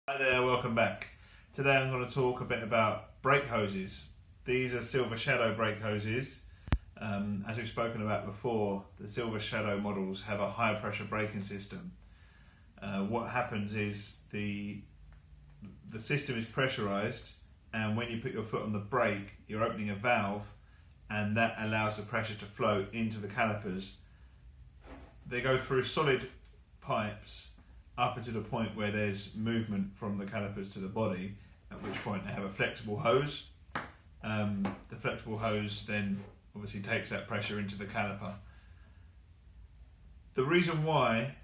Hi there, welcome back. Today I'm going to talk a bit about brake hoses. These are Silver Shadow brake hoses. As we've spoken about before, the Silver Shadow models have a high pressure braking system. What happens is the system is pressurized, and when you put your foot on the brake, you're opening a valve, and that allows the pressure to flow into the calipers. They go through solid pipes up to the point where there's movement from the calipers to the body, at which point they have a flexible hose. The flexible hose then obviously takes that pressure into the caliper. The reason why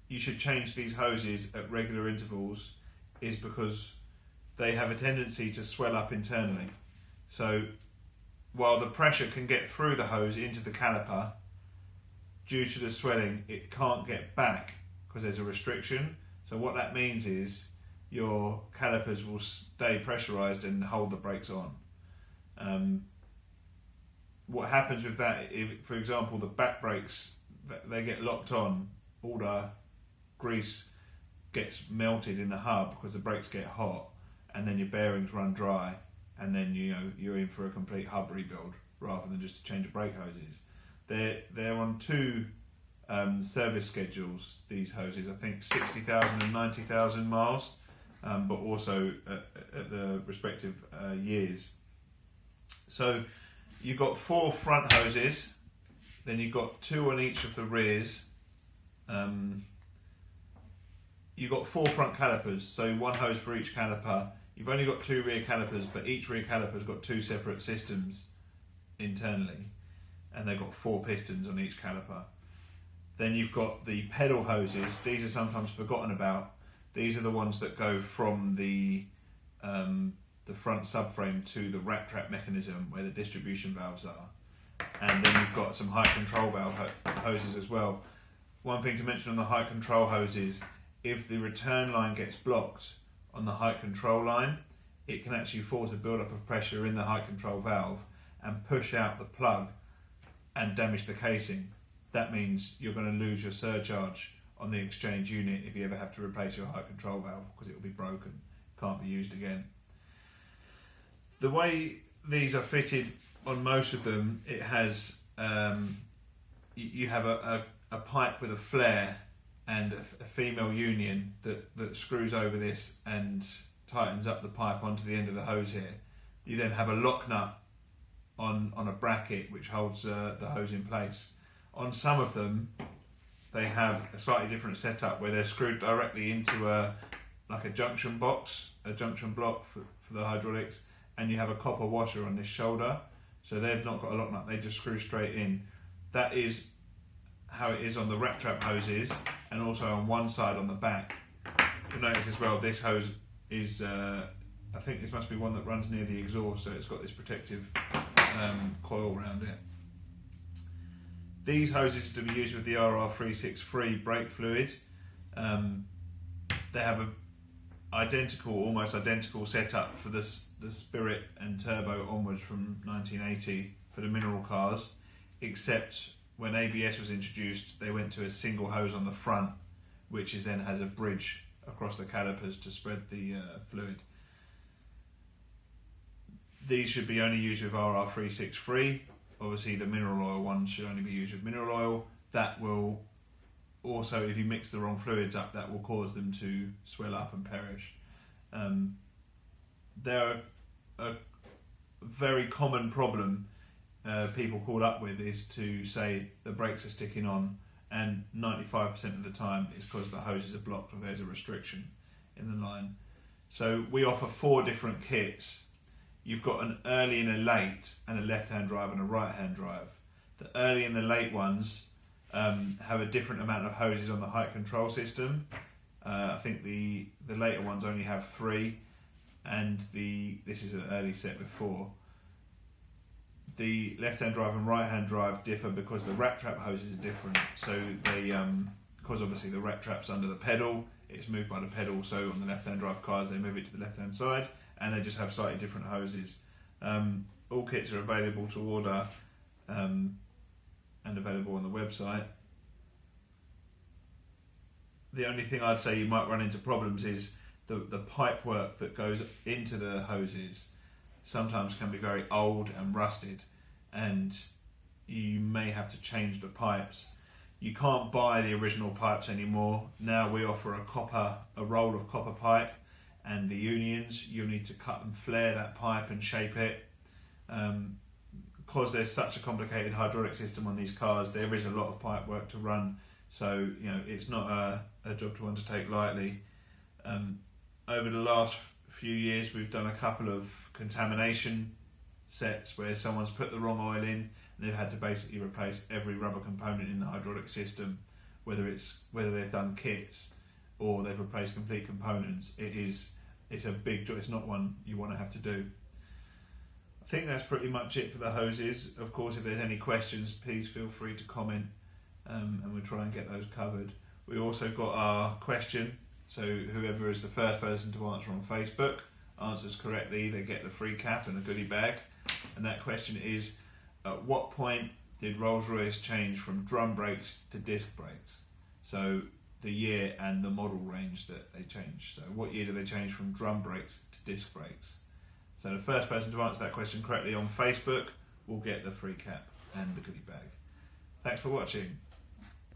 you should change these hoses at regular intervals is because they have a tendency to swell up internally. So while the pressure can get through the hose into the caliper, due to the swelling it can't get back because there's a restriction. So what that means is your calipers will stay pressurized and hold the brakes on. What happens with that, if, for example, the back brakes, they get locked on, all the grease gets melted in the hub because the brakes get hot, and then your bearings run dry, and then you're in for a complete hub rebuild rather than just a change of brake hoses. They're on two service schedules, these hoses, I think 60,000 and 90,000 miles, but also at the respective years. So you've got 4 front hoses, then you've got 2 on each of the rears. You've got 4 front calipers, so 1 hose for each caliper. You've only got 2 rear calipers, but each rear caliper's got 2 separate systems internally, and they've got 4 pistons on each caliper. Then you've got the pedal hoses. These are sometimes forgotten about. These are the ones that go from the front subframe to the rat trap mechanism where the distribution valves are. And then you've got some height control valve hoses as well. One thing to mention on the height control hoses, if the return line gets blocked on the height control line, it can actually force a build-up of pressure in the height control valve and push out the plug and damage the casing. That means you're going to lose your surcharge on the exchange unit if you ever have to replace your height control valve, because it will be broken, can't be used again. The way these are fitted on most of them, it has you have a pipe with a flare and a female union that screws over this and tightens up the pipe onto the end of the hose here. You then have a lock nut on a bracket which holds the hose in place. On some of them, they have a slightly different setup where they're screwed directly into a junction box, a junction block for the hydraulics, and you have a copper washer on this shoulder. So they've not got a lock nut, they just screw straight in. That is how it is on the rat trap hoses, and also on one side on the back. You'll notice as well, this hose is, I think this must be one that runs near the exhaust, so it's got this protective coil around it. These hoses are to be used with the RR363 brake fluid. They have a almost identical setup for the Spirit and Turbo onwards from 1980 for the mineral cars, except when ABS was introduced, they went to a single hose on the front, which then has a bridge across the calipers to spread the fluid. These should be only used with RR363. Obviously the mineral oil ones should only be used with mineral oil. That will also, if you mix the wrong fluids up, that will cause them to swell up and perish. They're a very common problem people call up with is to say the brakes are sticking on, and 95% of the time it's because the hoses are blocked or there's a restriction in the line. So we offer 4 different kits. You've got an early and a late, and a left-hand drive and a right-hand drive. The early and the late ones have a different amount of hoses on the height control system. I think the later ones only have 3, and this is an early set with 4. The left-hand drive and right-hand drive differ because the rat trap hoses are different. So they, because obviously the rat trap's under the pedal, it's moved by the pedal. So on the left-hand drive cars, they move it to the left-hand side, and they just have slightly different hoses. All kits are available to order and available on the website. The only thing I'd say you might run into problems is the pipe work that goes into the hoses sometimes can be very old and rusted, and you may have to change the pipes. You can't buy the original pipes anymore. Now we offer a roll of copper pipe, and the unions, you'll need to cut and flare that pipe and shape it. Because there's such a complicated hydraulic system on these cars, there is a lot of pipe work to run, so it's not a job to undertake lightly. Over the last few years we've done a couple of contamination sets where someone's put the wrong oil in, and they've had to basically replace every rubber component in the hydraulic system, whether they've done kits or they've replaced complete components. It's a big job. It's not one you want to have to do. I think that's pretty much it for the hoses. Of course, if there's any questions, please feel free to comment, and we'll try and get those covered. We also got our question, so whoever is the first person to answer on Facebook answers correctly, they get the free cap and a goodie bag. And that question is, at what point did Rolls-Royce change from drum brakes to disc brakes? So the year and the model range that they changed. So what year did they change from drum brakes to disc brakes? So the first person to answer that question correctly on Facebook will get the free cap and the goodie bag. Thanks for watching.